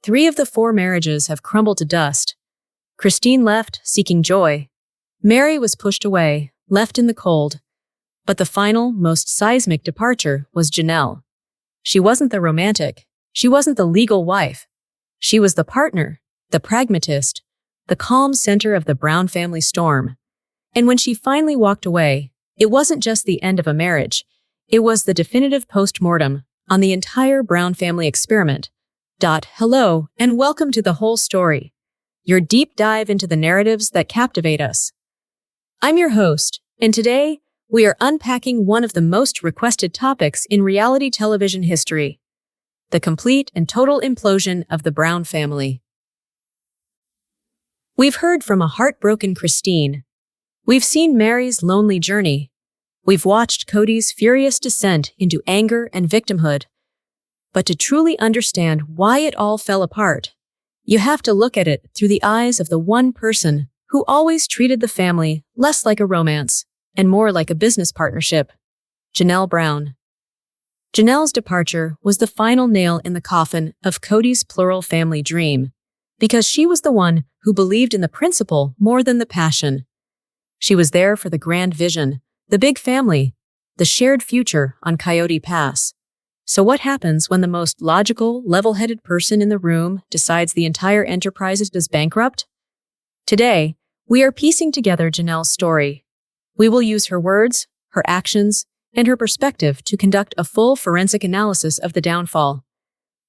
3 of the 4 marriages have crumbled to dust. Christine left, seeking joy. Mary was pushed away, left in the cold. But the final, most seismic departure was Janelle. She wasn't the romantic. She wasn't the legal wife. She was the partner, the pragmatist, the calm center of the Brown family storm. And when she finally walked away, it wasn't just the end of a marriage. It was the definitive post-mortem on the entire Brown family experiment. Hello, and welcome to The Whole Story, your deep dive into the narratives that captivate us. I'm your host, and today we are unpacking one of the most requested topics in reality television history: the complete and total implosion of the Brown family. We've heard from a heartbroken Christine. We've seen Mary's lonely journey. We've watched Kody's furious descent into anger and victimhood. But to truly understand why it all fell apart, you have to look at it through the eyes of the one person who always treated the family less like a romance and more like a business partnership: Janelle Brown. Janelle's departure was the final nail in the coffin of Kody's plural family dream, because she was the one who believed in the principle more than the passion. She was there for the grand vision, the big family, the shared future on Coyote Pass. So what happens when the most logical, level-headed person in the room decides the entire enterprise is bankrupt? Today, we are piecing together Janelle's story. We will use her words, her actions, and her perspective to conduct a full forensic analysis of the downfall.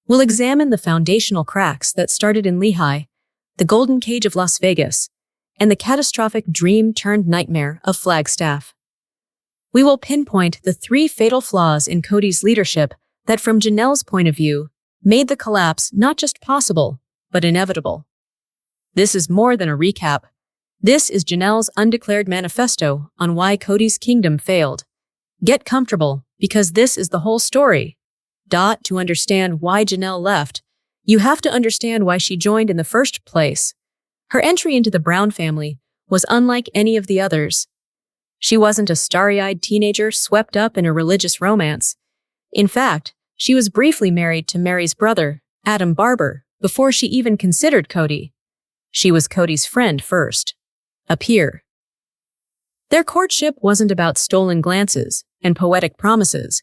We'll examine the foundational cracks that started in Lehigh, the Golden Cage of Las Vegas, and the catastrophic dream-turned-nightmare of Flagstaff. We will pinpoint the 3 fatal flaws in Kody's leadership that, from Janelle's point of view, made the collapse not just possible, but inevitable. This is more than a recap. This is Janelle's undeclared manifesto on why Kody's kingdom failed. Get comfortable, because this is the whole story. To understand why Janelle left, you have to understand why she joined in the first place. Her entry into the Brown family was unlike any of the others. She wasn't a starry-eyed teenager swept up in a religious romance. In fact, she was briefly married to Mary's brother, Adam Barber, before she even considered Kody. She was Kody's friend first, a peer. Their courtship wasn't about stolen glances and poetic promises.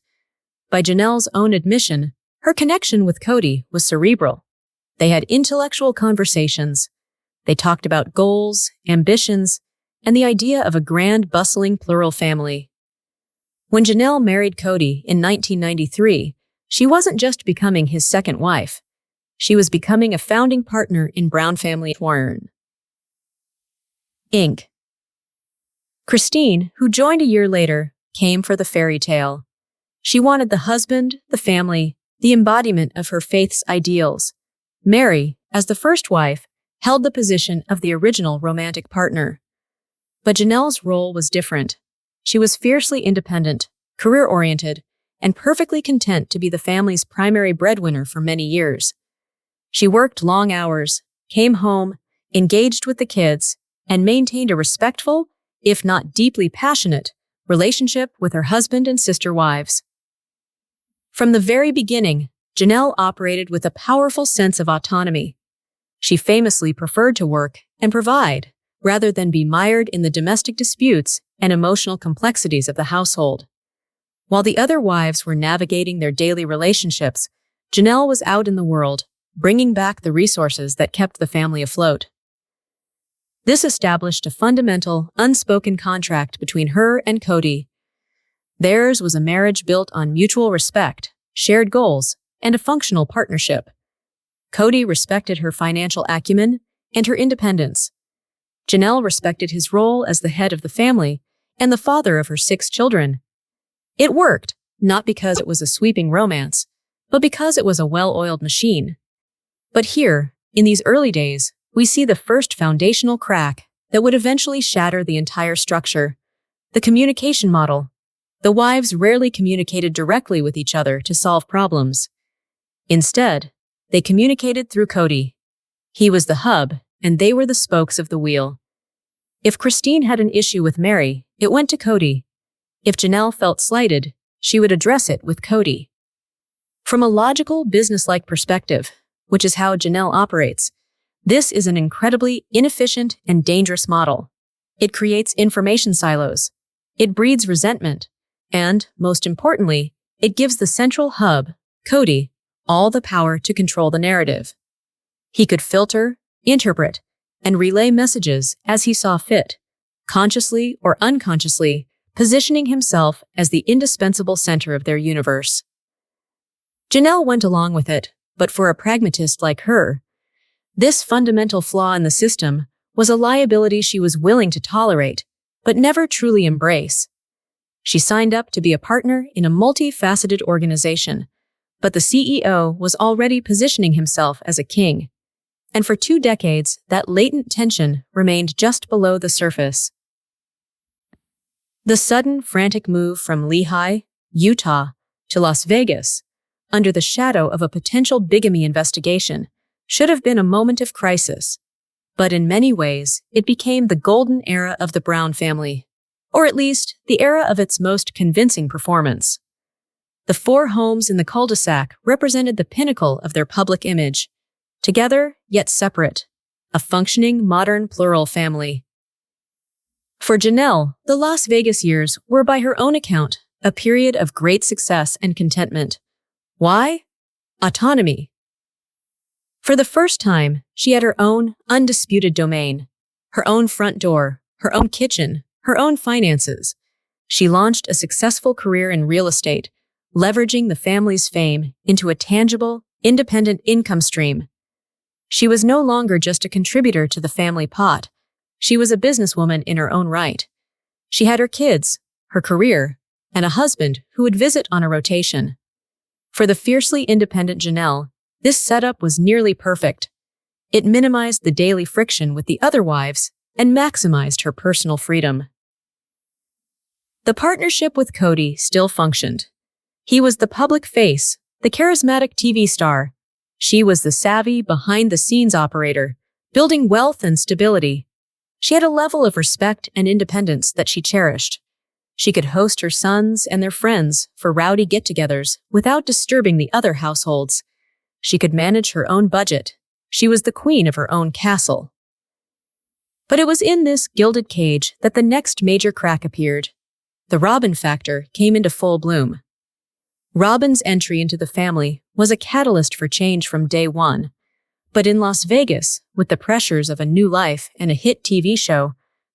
By Janelle's own admission, her connection with Kody was cerebral. They had intellectual conversations. They talked about goals, ambitions, and the idea of a grand, bustling plural family. When Janelle married Kody in 1993, she wasn't just becoming his second wife. She was becoming a founding partner in Brown family Inc. Christine, who joined a year later, came for the fairy tale. She wanted the husband, the family, the embodiment of her faith's ideals. Mary, as the first wife, held the position of the original romantic partner. But Janelle's role was different. She was fiercely independent, career-oriented, and perfectly content to be the family's primary breadwinner for many years. She worked long hours, came home, engaged with the kids, and maintained a respectful, if not deeply passionate, relationship with her husband and sister wives. From the very beginning, Janelle operated with a powerful sense of autonomy. She famously preferred to work and provide, rather than be mired in the domestic disputes and emotional complexities of the household. While the other wives were navigating their daily relationships, Janelle was out in the world, bringing back the resources that kept the family afloat. This established a fundamental, unspoken contract between her and Kody. Theirs was a marriage built on mutual respect, shared goals, and a functional partnership. Kody respected her financial acumen and her independence. Janelle respected his role as the head of the family and the father of her 6 children. It worked, not because it was a sweeping romance, but because it was a well-oiled machine. But here, in these early days, we see the first foundational crack that would eventually shatter the entire structure: the communication model. The wives rarely communicated directly with each other to solve problems. Instead, they communicated through Kody. He was the hub, and they were the spokes of the wheel. If Christine had an issue with Mary, it went to Kody. If Janelle felt slighted, she would address it with Kody. From a logical, business-like perspective, which is how Janelle operates. This is an incredibly inefficient and dangerous model. It creates information silos. It breeds resentment. And, most importantly, it gives the central hub, Kody, all the power to control the narrative. He could filter, interpret, and relay messages as he saw fit, consciously or unconsciously, positioning himself as the indispensable center of their universe. Janelle went along with it, but for a pragmatist like her, this fundamental flaw in the system was a liability she was willing to tolerate, but never truly embrace. She signed up to be a partner in a multifaceted organization, but the CEO was already positioning himself as a king. And for 2 decades, that latent tension remained just below the surface. The sudden, frantic move from Lehi, Utah, to Las Vegas, under the shadow of a potential bigamy investigation, should have been a moment of crisis. But in many ways, it became the golden era of the Brown family, or at least the era of its most convincing performance. The 4 homes in the cul-de-sac represented the pinnacle of their public image, together yet separate, a functioning modern plural family. For Janelle, the Las Vegas years were by her own account a period of great success and contentment. Why? Autonomy. For the first time, she had her own undisputed domain, her own front door, her own kitchen, her own finances. She launched a successful career in real estate, leveraging the family's fame into a tangible, independent income stream. She was no longer just a contributor to the family pot. She was a businesswoman in her own right. She had her kids, her career, and a husband who would visit on a rotation. For the fiercely independent Janelle, this setup was nearly perfect. It minimized the daily friction with the other wives and maximized her personal freedom. The partnership with Kody still functioned. He was the public face, the charismatic TV star. She was the savvy, behind-the-scenes operator, building wealth and stability. She had a level of respect and independence that she cherished. She could host her sons and their friends for rowdy get-togethers without disturbing the other households. She could manage her own budget. She was the queen of her own castle. But it was in this gilded cage that the next major crack appeared. The Robyn factor came into full bloom. Robyn's entry into the family was a catalyst for change from day one. But in Las Vegas, with the pressures of a new life and a hit TV show,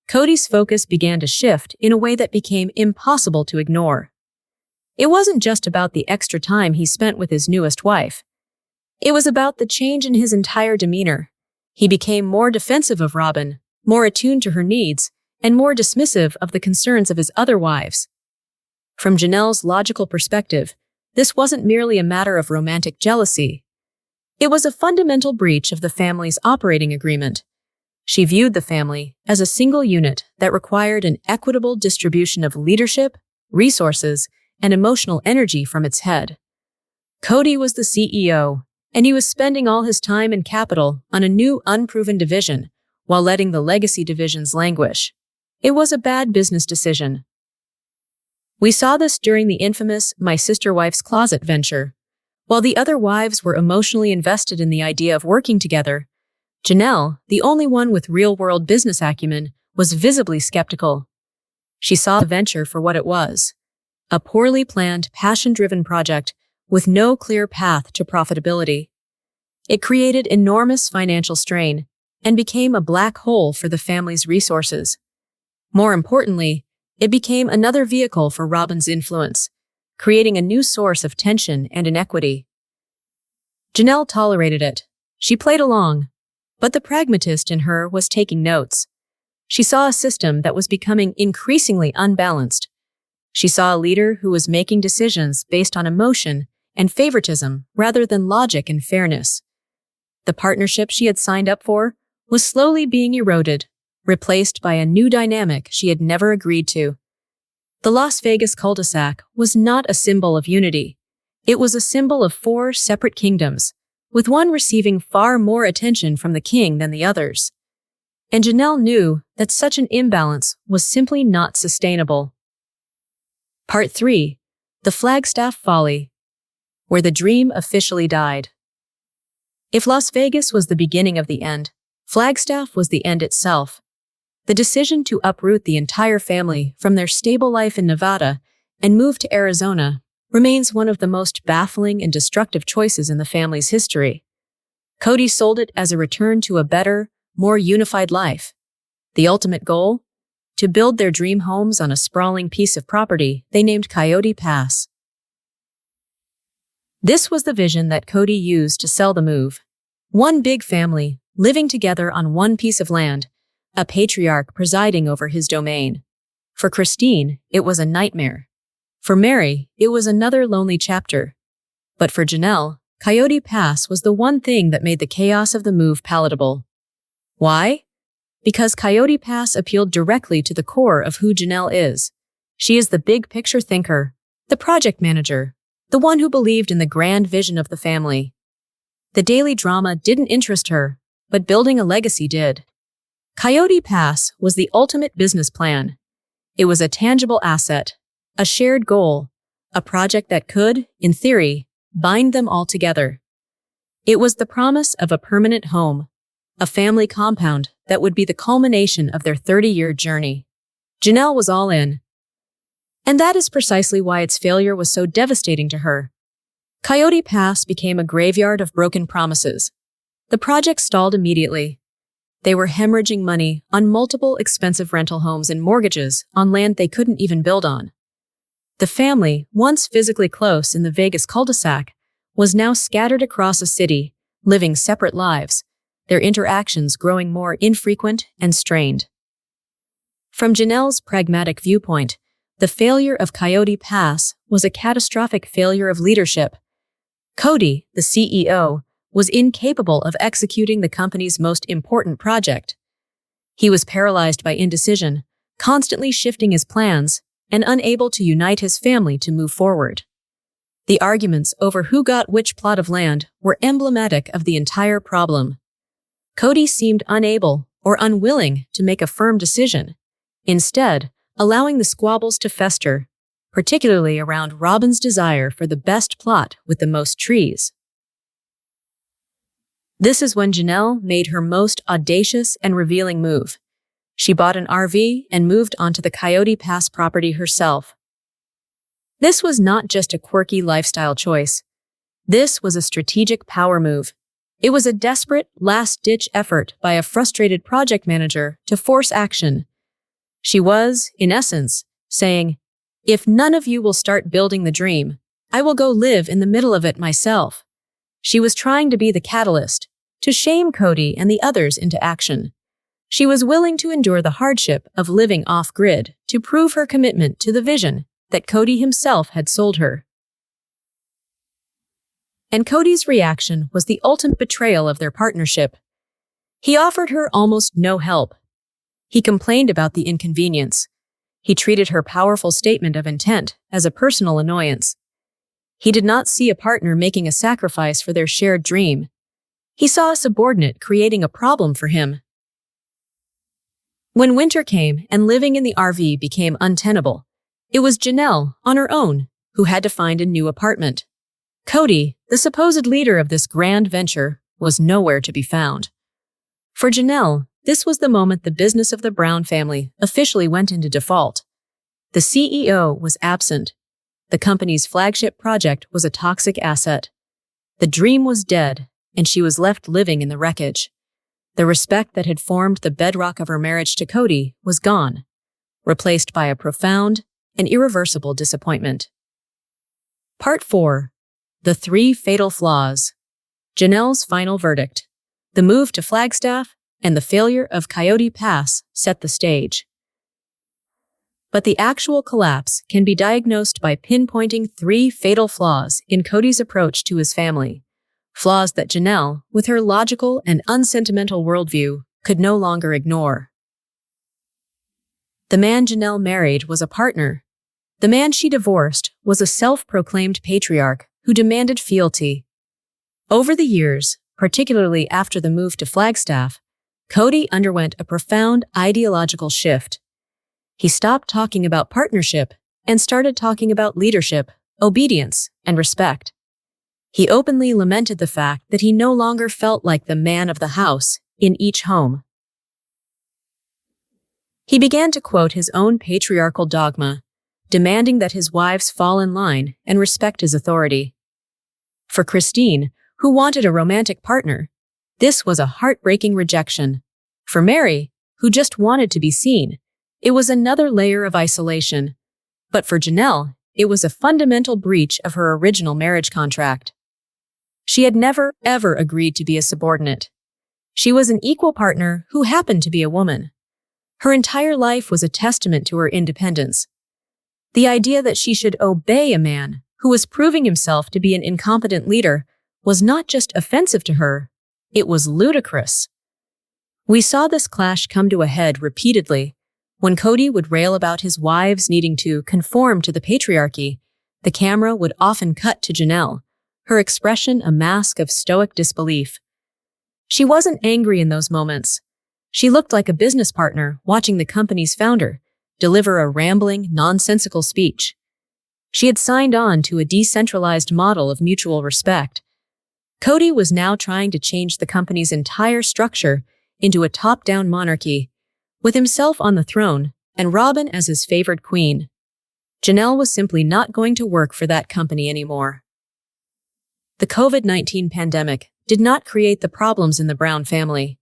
Kody's focus began to shift in a way that became impossible to ignore. It wasn't just about the extra time he spent with his newest wife. It was about the change in his entire demeanor. He became more defensive of Robyn, more attuned to her needs, and more dismissive of the concerns of his other wives. From Janelle's logical perspective, this wasn't merely a matter of romantic jealousy. It was a fundamental breach of the family's operating agreement. She viewed the family as a single unit that required an equitable distribution of leadership, resources, and emotional energy from its head. Kody was the CEO, and he was spending all his time and capital on a new unproven division while letting the legacy divisions languish. It was a bad business decision. We saw this during the infamous My Sister Wife's Closet venture. While the other wives were emotionally invested in the idea of working together, Janelle, the only one with real-world business acumen, was visibly skeptical. She saw the venture for what it was, a poorly planned, passion-driven project with no clear path to profitability. It created enormous financial strain and became a black hole for the family's resources. More importantly, it became another vehicle for Robyn's influence, creating a new source of tension and inequity. Janelle tolerated it. She played along, but the pragmatist in her was taking notes. She saw a system that was becoming increasingly unbalanced. She saw a leader who was making decisions based on emotion and favoritism rather than logic and fairness. The partnership she had signed up for was slowly being eroded, replaced by a new dynamic she had never agreed to. The Las Vegas cul-de-sac was not a symbol of unity. It was a symbol of 4 separate kingdoms, with one receiving far more attention from the king than the others. And Janelle knew that such an imbalance was simply not sustainable. Part 3. The Flagstaff Folly, where the dream officially died. If Las Vegas was the beginning of the end, Flagstaff was the end itself. The decision to uproot the entire family from their stable life in Nevada and move to Arizona remains one of the most baffling and destructive choices in the family's history. Kody sold it as a return to a better, more unified life. The ultimate goal? To build their dream homes on a sprawling piece of property they named Kody Pass. This was the vision that Kody used to sell the move. One big family, living together on one piece of land, a patriarch presiding over his domain. For Christine, it was a nightmare. For Mary, it was another lonely chapter. But for Janelle, Kody Pass was the one thing that made the chaos of the move palatable. Why? Because Kody Pass appealed directly to the core of who Janelle is. She is the big picture thinker, the project manager, the one who believed in the grand vision of the family. The daily drama didn't interest her, but building a legacy did. Kody Pass was the ultimate business plan. It was a tangible asset, a shared goal, a project that could, in theory, bind them all together. It was the promise of a permanent home, a family compound that would be the culmination of their 30-year journey. Janelle was all in. And that is precisely why its failure was so devastating to her. Kody Pass became a graveyard of broken promises. The project stalled immediately. They were hemorrhaging money on multiple expensive rental homes and mortgages on land they couldn't even build on. The family, once physically close in the Vegas cul-de-sac, was now scattered across a city, living separate lives, their interactions growing more infrequent and strained. From Janelle's pragmatic viewpoint, the failure of Kody Pass was a catastrophic failure of leadership. Kody, the CEO, was incapable of executing the company's most important project. He was paralyzed by indecision, constantly shifting his plans, and unable to unite his family to move forward. The arguments over who got which plot of land were emblematic of the entire problem. Kody seemed unable or unwilling to make a firm decision, instead allowing the squabbles to fester, particularly around Robin's desire for the best plot with the most trees. This is when Janelle made her most audacious and revealing move. She bought an RV and moved onto the Kody Pass property herself. This was not just a quirky lifestyle choice. This was a strategic power move. It was a desperate, last-ditch effort by a frustrated project manager to force action. She was, in essence, saying, "If none of you will start building the dream, I will go live in the middle of it myself." She was trying to be the catalyst, to shame Kody and the others into action. She was willing to endure the hardship of living off-grid to prove her commitment to the vision that Kody himself had sold her. And Kody's reaction was the ultimate betrayal of their partnership. He offered her almost no help. He complained about the inconvenience. He treated her powerful statement of intent as a personal annoyance. He did not see a partner making a sacrifice for their shared dream. He saw a subordinate creating a problem for him. When winter came and living in the RV became untenable, it was Janelle, on her own, who had to find a new apartment. Kody, the supposed leader of this grand venture, was nowhere to be found. For Janelle, this was the moment the business of the Brown family officially went into default. The CEO was absent. The company's flagship project was a toxic asset. The dream was dead, and she was left living in the wreckage. The respect that had formed the bedrock of her marriage to Kody was gone, replaced by a profound and irreversible disappointment. Part 4. The 3 Fatal Flaws. Janelle's final verdict. The move to Flagstaff and the failure of Kody Pass set the stage. But the actual collapse can be diagnosed by pinpointing 3 fatal flaws in Kody's approach to his family. Flaws that Janelle, with her logical and unsentimental worldview, could no longer ignore. The man Janelle married was a partner. The man she divorced was a self-proclaimed patriarch who demanded fealty. Over the years, particularly after the move to Flagstaff, Kody underwent a profound ideological shift. He stopped talking about partnership and started talking about leadership, obedience, and respect. He openly lamented the fact that he no longer felt like the man of the house in each home. He began to quote his own patriarchal dogma, demanding that his wives fall in line and respect his authority. For Christine, who wanted a romantic partner, this was a heartbreaking rejection. For Mary, who just wanted to be seen, it was another layer of isolation. But for Janelle, it was a fundamental breach of her original marriage contract. She had never, ever agreed to be a subordinate. She was an equal partner who happened to be a woman. Her entire life was a testament to her independence. The idea that she should obey a man who was proving himself to be an incompetent leader was not just offensive to her, it was ludicrous. We saw this clash come to a head repeatedly. When Kody would rail about his wives needing to conform to the patriarchy, the camera would often cut to Janelle, her expression a mask of stoic disbelief. She wasn't angry in those moments. She looked like a business partner watching the company's founder deliver a rambling, nonsensical speech. She had signed on to a decentralized model of mutual respect. Kody was now trying to change the company's entire structure into a top-down monarchy, with himself on the throne and Robin as his favored queen. Janelle was simply not going to work for that company anymore. The COVID-19 pandemic did not create the problems in the Brown family.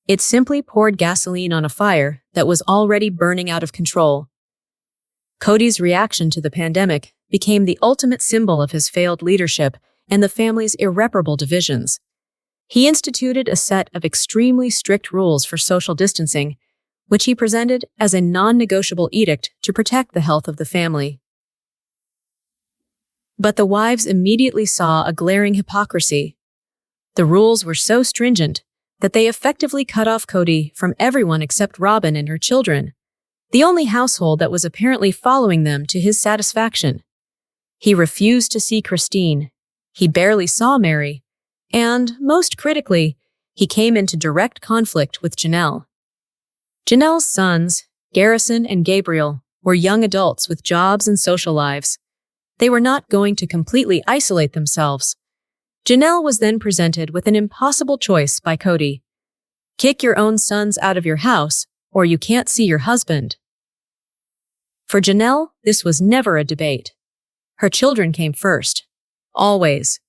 It simply poured gasoline on a fire that was already burning out of control. Kody's reaction to the pandemic became the ultimate symbol of his failed leadership and the family's irreparable divisions. He instituted a set of extremely strict rules for social distancing, which he presented as a non-negotiable edict to protect the health of the family. But the wives immediately saw a glaring hypocrisy. The rules were so stringent that they effectively cut off Kody from everyone except Robin and her children, the only household that was apparently following them to his satisfaction. He refused to see Christine. He barely saw Mary. And, most critically, he came into direct conflict with Janelle. Janelle's sons, Garrison and Gabriel, were young adults with jobs and social lives. They were not going to completely isolate themselves. Janelle was then presented with an impossible choice by Kody. Kick your own sons out of your house, or you can't see your husband. For Janelle, this was never a debate. Her children came first. Always.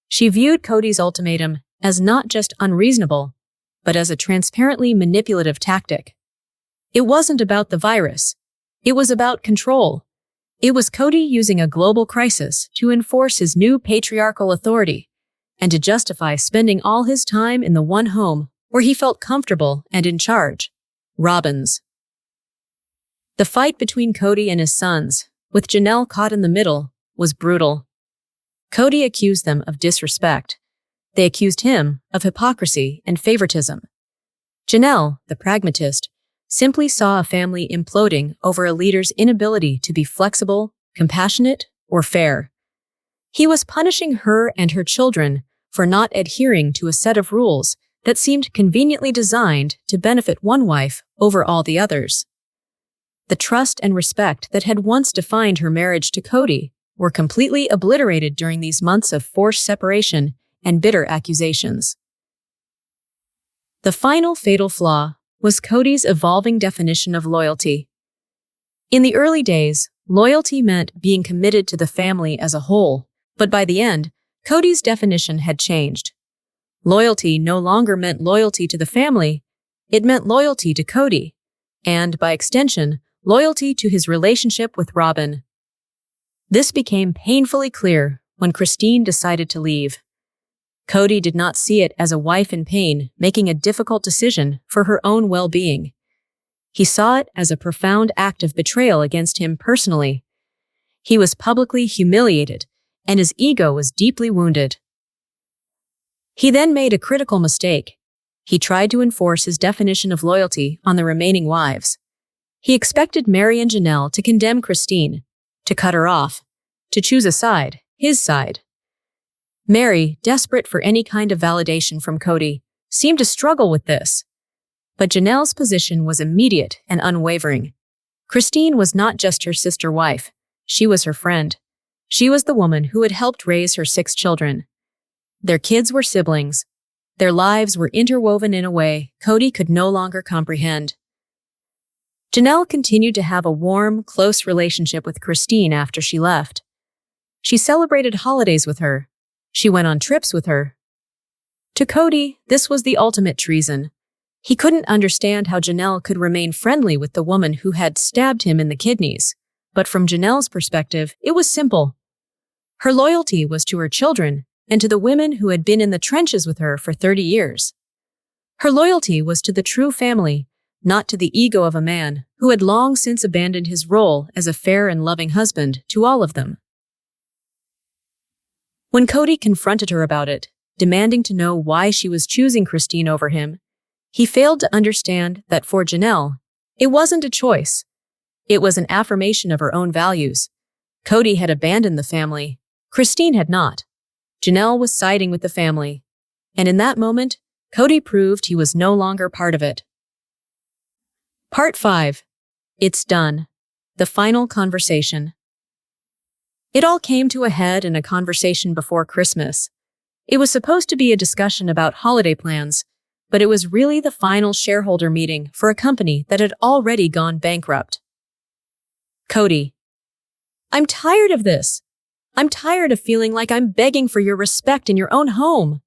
She viewed Kody's ultimatum as not just unreasonable, but as a transparently manipulative tactic. It wasn't about the virus. It was about control. It was Kody using a global crisis to enforce his new patriarchal authority and to justify spending all his time in the one home where he felt comfortable and in charge, Robin's. The fight between Kody and his sons, with Janelle caught in the middle, was brutal. Kody accused them of disrespect. They accused him of hypocrisy and favoritism. Janelle, the pragmatist, simply saw a family imploding over a leader's inability to be flexible, compassionate, or fair. He was punishing her and her children for not adhering to a set of rules that seemed conveniently designed to benefit one wife over all the others. The trust and respect that had once defined her marriage to Kody were completely obliterated during these months of forced separation and bitter accusations. The final fatal flaw was Kody's evolving definition of loyalty. In the early days, loyalty meant being committed to the family as a whole, but by the end, Kody's definition had changed. Loyalty no longer meant loyalty to the family, it meant loyalty to Kody, and, by extension, loyalty to his relationship with Robin. This became painfully clear when Christine decided to leave. Kody did not see it as a wife in pain making a difficult decision for her own well-being. He saw it as a profound act of betrayal against him personally. He was publicly humiliated, and his ego was deeply wounded. He then made a critical mistake. He tried to enforce his definition of loyalty on the remaining wives. He expected Mary and Janelle to condemn Christine, to cut her off, to choose a side, his side. Mary, desperate for any kind of validation from Kody, seemed to struggle with this. But Janelle's position was immediate and unwavering. Christine was not just her sister wife, she was her friend. She was the woman who had helped raise her 6 children. Their kids were siblings. Their lives were interwoven in a way Kody could no longer comprehend. Janelle continued to have a warm, close relationship with Christine after she left. She celebrated holidays with her. She went on trips with her. To Kody, this was the ultimate treason. He couldn't understand how Janelle could remain friendly with the woman who had stabbed him in the kidneys. But from Janelle's perspective, it was simple. Her loyalty was to her children and to the women who had been in the trenches with her for 30 years. Her loyalty was to the true family, not to the ego of a man who had long since abandoned his role as a fair and loving husband to all of them. When Kody confronted her about it, demanding to know why she was choosing Christine over him, he failed to understand that for Janelle, it wasn't a choice. It was an affirmation of her own values. Kody had abandoned the family. Christine had not. Janelle was siding with the family. And in that moment, Kody proved he was no longer part of it. Part 5. It's done. The final conversation. It all came to a head in a conversation before Christmas. It was supposed to be a discussion about holiday plans, but it was really the final shareholder meeting for a company that had already gone bankrupt. Kody: I'm tired of this. I'm tired of feeling like I'm begging for your respect in your own home.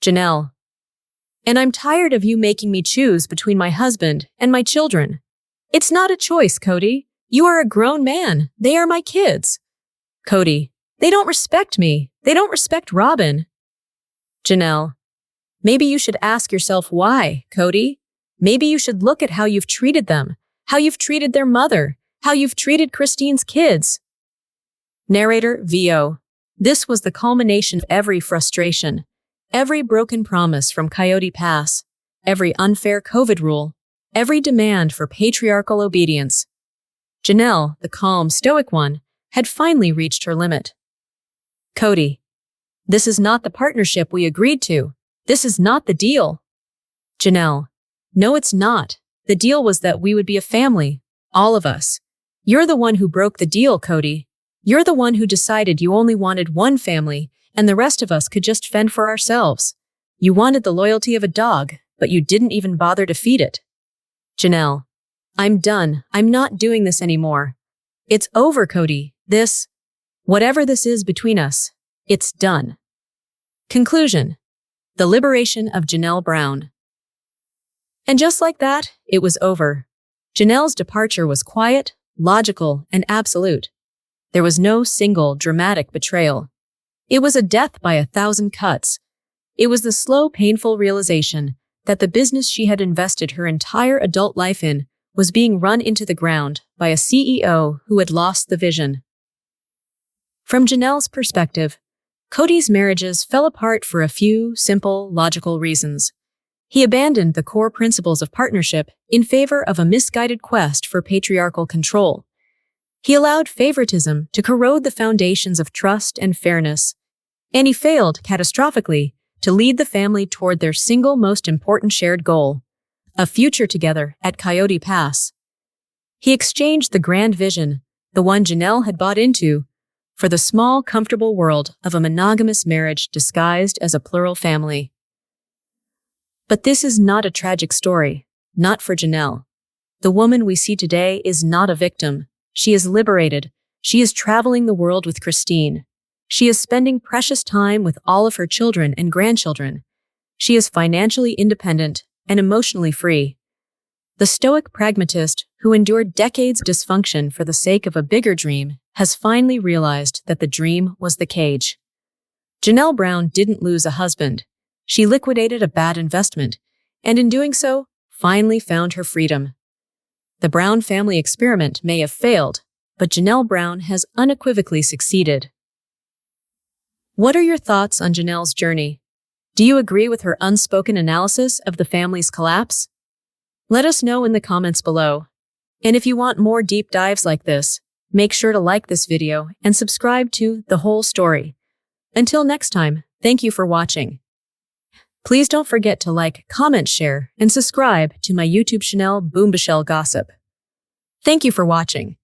Janelle: and I'm tired of you making me choose between my husband and my children. It's not a choice, Kody. You are a grown man. They are my kids. Kody: they don't respect me. They don't respect Robin. Janelle: maybe you should ask yourself why, Kody. Maybe you should look at how you've treated them, how you've treated their mother, how you've treated Christine's kids. Narrator VO. This was the culmination of every frustration, every broken promise from Coyote Pass, every unfair COVID rule, every demand for patriarchal obedience. Janelle, the calm, stoic one, had finally reached her limit. Kody: this is not the partnership we agreed to. This is not the deal. Janelle: no, it's not. The deal was that we would be a family, all of us. You're the one who broke the deal, Kody. You're the one who decided you only wanted one family and the rest of us could just fend for ourselves. You wanted the loyalty of a dog, but you didn't even bother to feed it. Janelle: I'm done. I'm not doing this anymore. It's over, Kody. Whatever this is between us, it's done. Conclusion: the liberation of Janelle Brown. And just like that, it was over. Janelle's departure was quiet, logical, and absolute. There was no single dramatic betrayal. It was a death by 1,000 cuts. It was the slow, painful realization that the business she had invested her entire adult life in was being run into the ground by a CEO who had lost the vision. From Janelle's perspective, Kody's marriages fell apart for a few simple, logical reasons. He abandoned the core principles of partnership in favor of a misguided quest for patriarchal control. He allowed favoritism to corrode the foundations of trust and fairness, and he failed catastrophically to lead the family toward their single most important shared goal, a future together at Coyote Pass. He exchanged the grand vision, the one Janelle had bought into, for the small, comfortable world of a monogamous marriage disguised as a plural family. But this is not a tragic story, not for Janelle. The woman we see today is not a victim. She is liberated. She is traveling the world with Christine. She is spending precious time with all of her children and grandchildren. She is financially independent and emotionally free. The stoic pragmatist who endured decades of dysfunction for the sake of a bigger dream has finally realized that the dream was the cage. Janelle Brown didn't lose a husband. She liquidated a bad investment, and in doing so, finally found her freedom. The Brown family experiment may have failed, but Janelle Brown has unequivocally succeeded. What are your thoughts on Janelle's journey? Do you agree with her unspoken analysis of the family's collapse? Let us know in the comments below. And if you want more deep dives like this, make sure to like this video and subscribe to The Whole Story. Until next time, thank you for watching. Please don't forget to like, comment, share, and subscribe to my YouTube channel Boombashell Gossip. Thank you for watching.